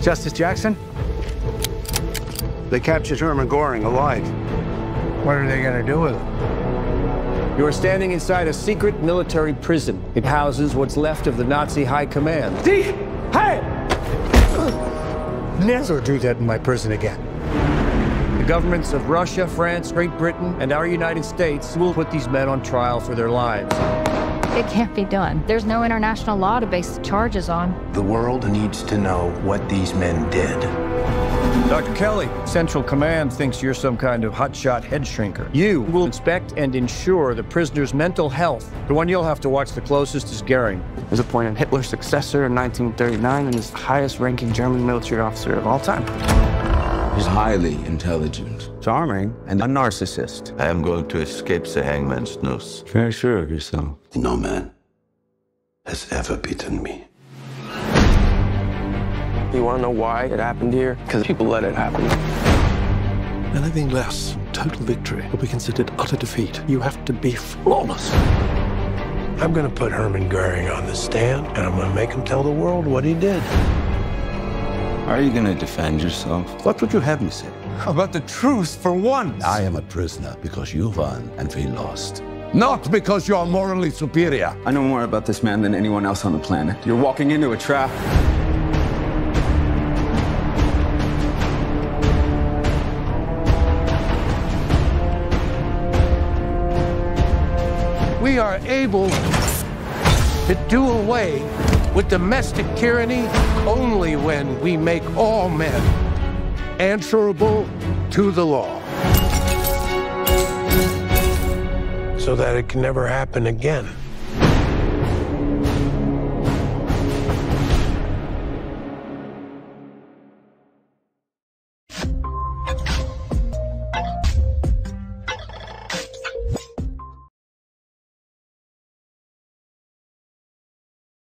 Justice Jackson? They captured Hermann Göring alive. What are they going to do with him? You are standing inside a secret military prison. It houses what's left of the Nazi high command. Hey! Never do that in my prison again. The governments of Russia, France, Great Britain, and our United States will put these men on trial for their lives. It can't be done. There's no international law to base the charges on. The world needs to know what these men did. Dr. Kelley, Central Command thinks you're some kind of hotshot head shrinker. You will inspect and ensure the prisoner's mental health. The one you'll have to watch the closest is Göring. He was appointed Hitler's successor in 1939 and is the highest-ranking German military officer of all time. He's highly intelligent, charming, and a narcissist. I am going to escape the hangman's noose. Very sure of yourself. No man has ever beaten me. You want to know why it happened here? Because people let it happen. Anything less than total victory will be considered utter defeat. You have to be flawless. I'm going to put Hermann Göring on the stand, and I'm going to make him tell the world what he did. Are you going to defend yourself? What would you have me say? About the truth for once. I am a prisoner because you won and we lost. Not because you are morally superior. I know more about this man than anyone else on the planet. You're walking into a trap. We are able to do away with domestic tyranny only when we make all men answerable to the law, so that it can never happen again.